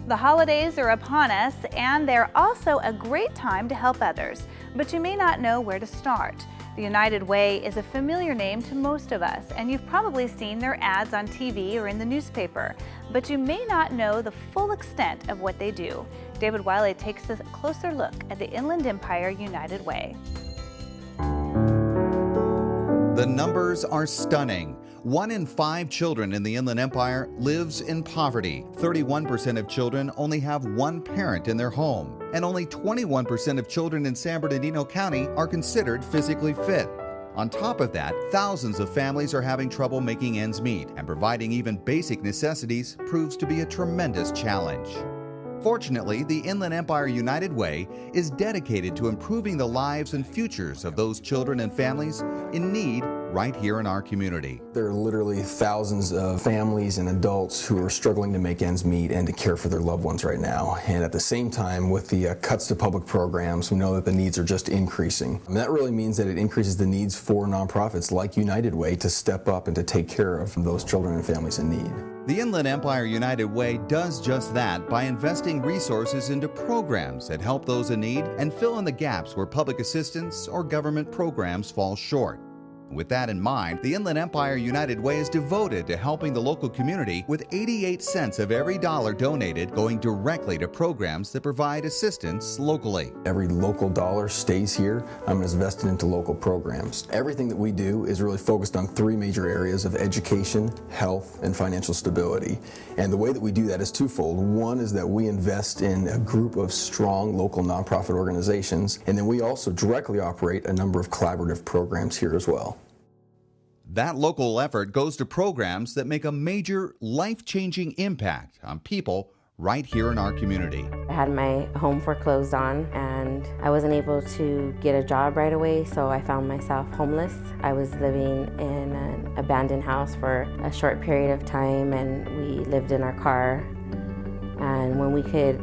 The holidays are upon us, and they're also a great time to help others, but you may not know where to start. The United Way is a familiar name to most of us, and you've probably seen their ads on TV or in the newspaper, but you may not know the full extent of what they do. David Wiley takes a closer look at the Inland Empire United Way. The numbers are stunning. 1 in 5 children in the Inland Empire lives in poverty. 31% of children only have one parent in their home. And only 21% of children in San Bernardino County are considered physically fit. On top of that, thousands of families are having trouble making ends meet, and providing even basic necessities proves to be a tremendous challenge. Fortunately, the Inland Empire United Way is dedicated to improving the lives and futures of those children and families in need right here in our community. There are literally thousands of families and adults who are struggling to make ends meet and to care for their loved ones right now. And at the same time, with the cuts to public programs, we know that the needs are just increasing. And that really means that it increases the needs for nonprofits like United Way to step up and to take care of those children and families in need. The Inland Empire United Way does just that by investing resources into programs that help those in need and fill in the gaps where public assistance or government programs fall short. With that in mind, the Inland Empire United Way is devoted to helping the local community, with 88 cents of every dollar donated going directly to programs that provide assistance locally. Every local dollar stays here and is invested into local programs. Everything that we do is really focused on 3 major areas of education, health, and financial stability. And the way that we do that is twofold. One is that we invest in a group of strong local nonprofit organizations, and then we also directly operate a number of collaborative programs here as well. That local effort goes to programs that make a major life-changing impact on people right here in our community. I had my home foreclosed on, and I wasn't able to get a job right away, so I found myself homeless. I was living in an abandoned house for a short period of time, and we lived in our car. And when we could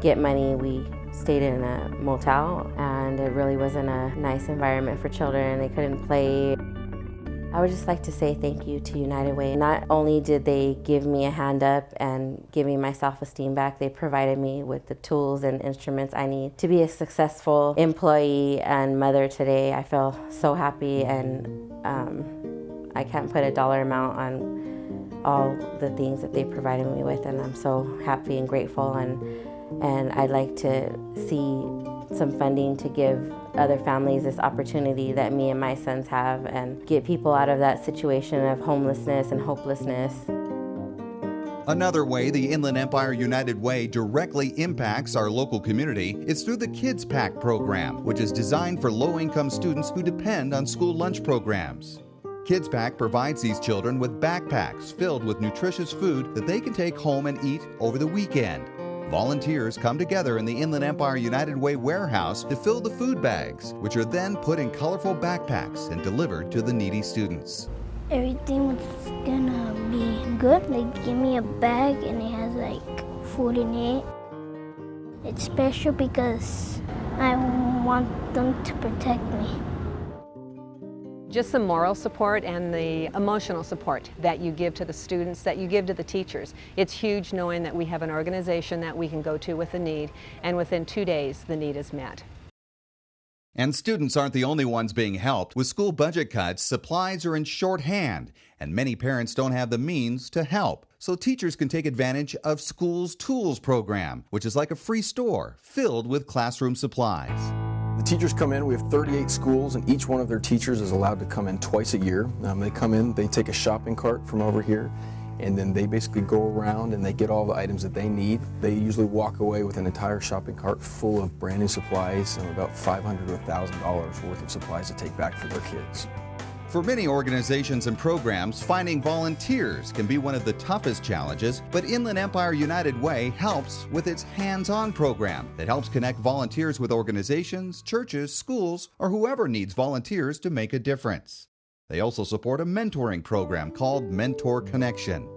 get money, we stayed in a motel, and it really wasn't a nice environment for children. They couldn't play. I would just like to say thank you to United Way. Not only did they give me a hand up and give me my self-esteem back, they provided me with the tools and instruments I need to be a successful employee and mother today. I feel so happy, and I can't put a dollar amount on all the things that they provided me with, and I'm so happy and grateful, and I'd like to see some funding to give other families this opportunity that me and my sons have, and get people out of that situation of homelessness and hopelessness. Another way the Inland Empire United Way directly impacts our local community is through the Kids Pack program, which is designed for low-income students who depend on school lunch programs. Kids Pack provides these children with backpacks filled with nutritious food that they can take home and eat over the weekend. Volunteers come together in the Inland Empire United Way warehouse to fill the food bags, which are then put in colorful backpacks and delivered to the needy students. Everything was gonna be good. They give me a bag and it has like food in it. It's special because I want them to protect me. Just the moral support and the emotional support that you give to the students, that you give to the teachers. It's huge knowing that we have an organization that we can go to with a need, and within 2 days the need is met. And students aren't the only ones being helped. With school budget cuts, supplies are in shorthand, and many parents don't have the means to help. So teachers can take advantage of School's Tools program, which is like a free store filled with classroom supplies. The teachers come in. We have 38 schools, and each one of their teachers is allowed to come in twice a year. They come in, they take a shopping cart from over here, and then they basically go around and they get all the items that they need. They usually walk away with an entire shopping cart full of brand new supplies and about $500 to $1,000 worth of supplies to take back for their kids. For many organizations and programs, finding volunteers can be one of the toughest challenges, but Inland Empire United Way helps with its hands-on program that helps connect volunteers with organizations, churches, schools, or whoever needs volunteers to make a difference. They also support a mentoring program called Mentor Connection.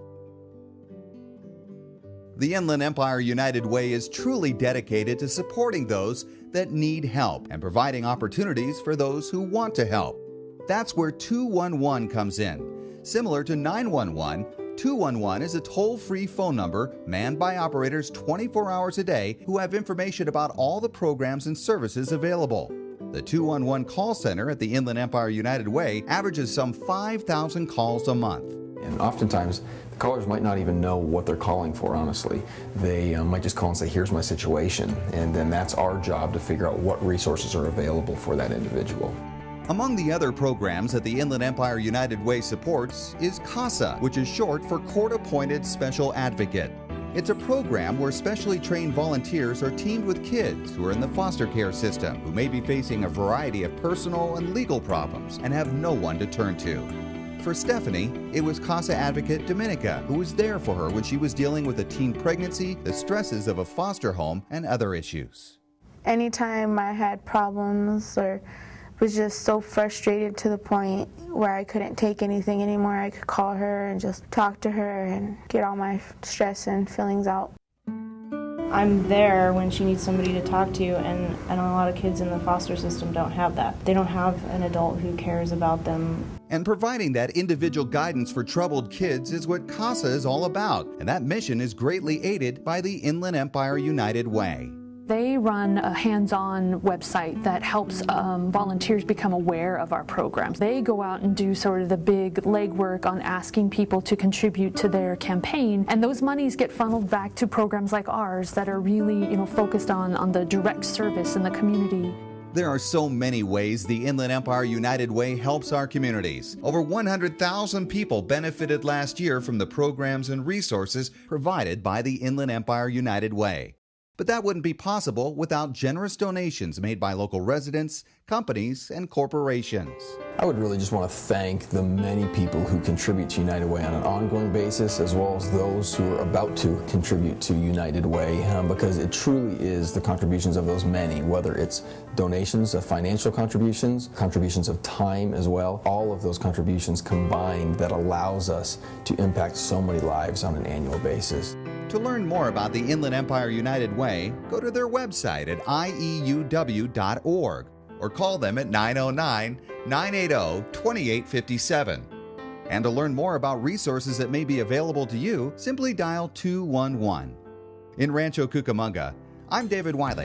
The Inland Empire United Way is truly dedicated to supporting those that need help and providing opportunities for those who want to help. That's where 211 comes in. Similar to 911, 211 is a toll-free phone number manned by operators 24 hours a day who have information about all the programs and services available. The 211 call center at the Inland Empire United Way averages some 5,000 calls a month. And oftentimes, the callers might not even know what they're calling for, honestly. They might just call and say, here's my situation, and then that's our job to figure out what resources are available for that individual. Among the other programs that the Inland Empire United Way supports is CASA, which is short for Court-Appointed Special Advocate. It's a program where specially trained volunteers are teamed with kids who are in the foster care system who may be facing a variety of personal and legal problems and have no one to turn to. For Stephanie, it was CASA advocate Dominica who was there for her when she was dealing with a teen pregnancy, the stresses of a foster home, and other issues. Anytime I had problems or was just so frustrated to the point where I couldn't take anything anymore, I could call her and just talk to her and get all my stress and feelings out. I'm there when she needs somebody to talk to, and a lot of kids in the foster system don't have that. They don't have an adult who cares about them. And providing that individual guidance for troubled kids is what CASA is all about, and that mission is greatly aided by the Inland Empire United Way. They run a hands-on website that helps volunteers become aware of our programs. They go out and do sort of the big legwork on asking people to contribute to their campaign, and those monies get funneled back to programs like ours that are really, focused on the direct service in the community. There are so many ways the Inland Empire United Way helps our communities. Over 100,000 people benefited last year from the programs and resources provided by the Inland Empire United Way. But that wouldn't be possible without generous donations made by local residents, companies, and corporations. I would really just want to thank the many people who contribute to United Way on an ongoing basis, as well as those who are about to contribute to United Way, because it truly is the contributions of those many, whether it's donations of financial contributions, contributions of time as well, all of those contributions combined that allows us to impact so many lives on an annual basis. To learn more about the Inland Empire United Way, go to their website at ieuw.org or call them at 909-980-2857. And to learn more about resources that may be available to you, simply dial 211. In Rancho Cucamonga, I'm David Wiley.